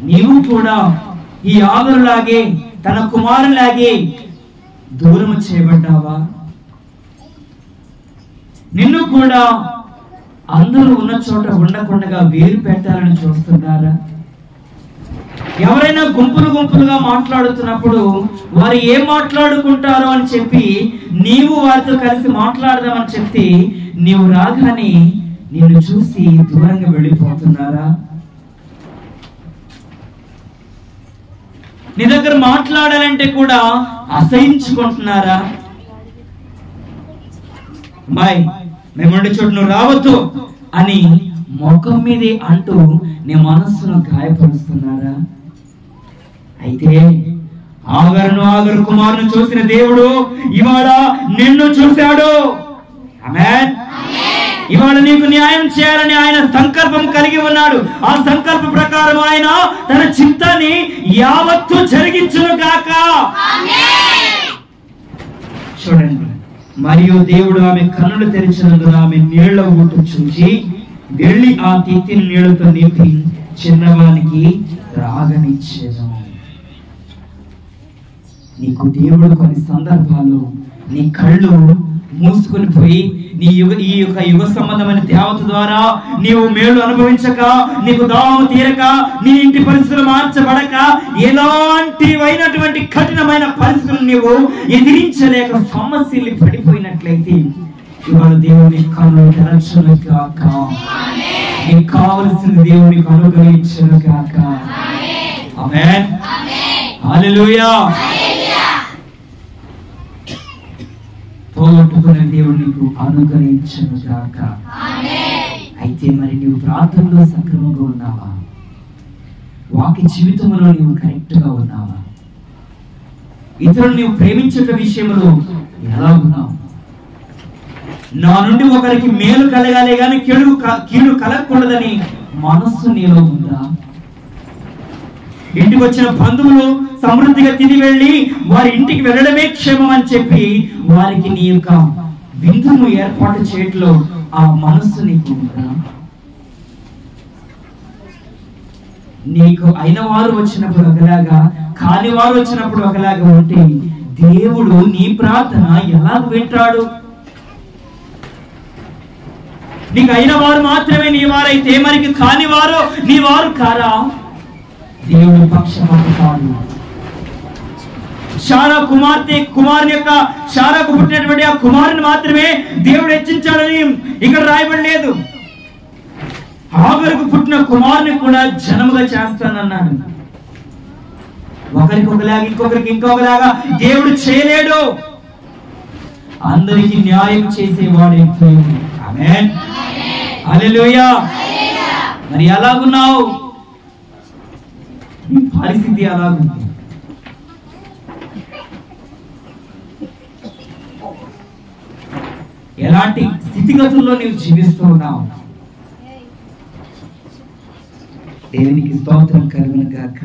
నీవు కూడా ఈ ఆగరులాగే తన కుమారులాగే దూరం చేయబడ్డావా? నిన్ను కూడా అందరూ ఉన్న చోట ఉండకుండా వేరు పెట్టాలని చూస్తున్నారా? ఎవరైనా గుంపులు గుంపులుగా మాట్లాడుతున్నప్పుడు వారు ఏం మాట్లాడుకుంటారో అని చెప్పి నీవు వారితో కలిసి మాట్లాడదామని చెప్తే నీవు రాగానే నిన్ను చూసి దూరంగా వెళ్ళిపోతున్నారా? నీ దగ్గర మాట్లాడాలంటే కూడా అసహించుకుంటున్నారా? బాయ్ మేముండే చోటు నువ్వు రావద్దు అని ముఖం మీదే అంటూ నీ మనస్సును గాయపరుస్తున్నారా? అయితే ఆగరు కుమారుని చూసిన దేవుడు ఇవాళ నిన్ను చూశాడు. ఆమేన్. ఇవాళ నీకు న్యాయం చేయాలని ఆయన సంకల్పం కలిగి ఉన్నాడు. ఆ సంకల్ప ప్రకారం ఆయన తన చిత్తాన్ని యావత్తు జరిగించును గాక. చూడండి, మరియు దేవుడు ఆమె కన్నులు తెరిచినందున ఆమె నీళ్ల ఊటు చూచి వెళ్ళి ఆ తిత్తిని నీళ్లతో నింపి చిన్నవానికి త్రాగనిచ్చేను. నీకు దేవుడు కొన్ని సందర్భాలు నీ కళ్ళు మూసుకొని పోయి ఈ యొక్క యుగ సంబంధమైన దేవత ద్వారా నీవు మేలు అనుభవించక, నీకు దాహం తీరక, నీ ఇంటి పరిస్థితులు మార్చబడక, ఎలాంటివైనటువంటి కఠినమైన పరిస్థితులు నీవు ఎదిరించలేక సమస్యలు పడిపోయినట్లయితే ఇవాళ దేవుని కన్ను తెరచును గాక. నీకు కావలసిన దేవునికి అనుగ్రహించును గాక. ఆమేన్. హల్లెలూయా. పోగొట్టుకున్న దేవుడు నీకు అనుగ్రహించును గాక. అయితే మరి నీవు ప్రార్థనలో సక్రమంగా ఉన్నావా? వాక్య జీవితంలో నీవు కరెక్ట్ గా ఉన్నావా? ఇతరులు నీవు ప్రేమించే విషయంలో ఎలా ఉన్నావు? నా నుండి ఒకరికి మేలు కలగాలి కానీ కీడు కలగకూడదని మనస్సు నీలో ఉందా? ఇంటికి వచ్చిన బంధువులు సమృద్ధిగా తిని వెళ్ళి వారి ఇంటికి వెళ్ళడమే క్షేమం అని చెప్పి వారికి నీ యొక్క విందును ఏర్పాటు చేయట్లో ఆ మనస్సు నీకు ఉందా? నీకు అయిన వారు వచ్చినప్పుడు ఒకలాగా, కాని వారు వచ్చినప్పుడు ఒకలాగా ఉంటే దేవుడు నీ ప్రార్థన ఎలా వింటాడు? నీకు అయిన వారు మాత్రమే నీ వారైతే మరికి కాని వారు నీ వారు కారా? దేవుడు పక్షపాతి కాదు. కుమారుని యొక్క శారాకు పుట్టినటువంటి ఆ కుమారుని మాత్రమే దేవుడు హెచ్చించాడని ఇక్కడ రాయబడలేదు. ఆగరుకు పుట్టిన కుమారుని కూడా జనముగా చేస్తానన్నాడు. ఒకరికి ఒకలాగా, ఇంకొకరికి ఇంకొకలాగా దేవుడు చేయలేడు. అందరికి న్యాయం చేసేవాడు. ఆమేన్. హల్లెలూయా. మరి ఎలాగున్నావు? నీ పరిస్థితి అలాగుంది. ఎలాంటి స్థితిగతుల్లో నీవు జీవిస్తూ ఉన్నావు? దేవునికి స్తోత్రం కలుగును గాక.